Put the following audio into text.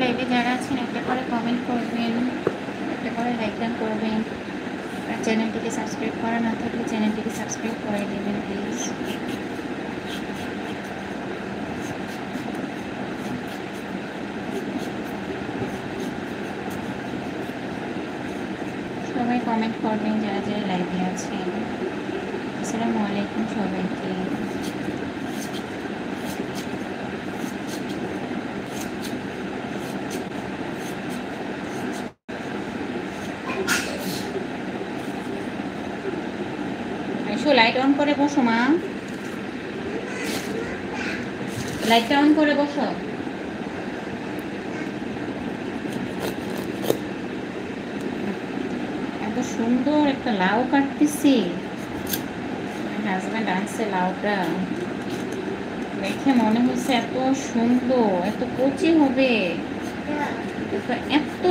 লাইভে যারা আছেন একটা করে কমেন্ট করবেন, একটা করে লাইক ডান করবেন, আর চ্যানেলটিকে সাবস্ক্রাইব করা না থাকলে চ্যানেলটিকে সাবস্ক্রাইব করে দেবেন প্লিজ। সবাই কমেন্ট করবেন যারা যারা লাইভে আছেন। আসসালামু আলাইকুম সবাইকে। লাইট অন করে বসো মা, লাইটটা অন করে বসো। এত সুন্দর একটা লাউ কাটতেছি, হাজব্যান্ড আনছে লাউটা, দেখে মনে হচ্ছে এত সুন্দর, এত কচি হবে, এত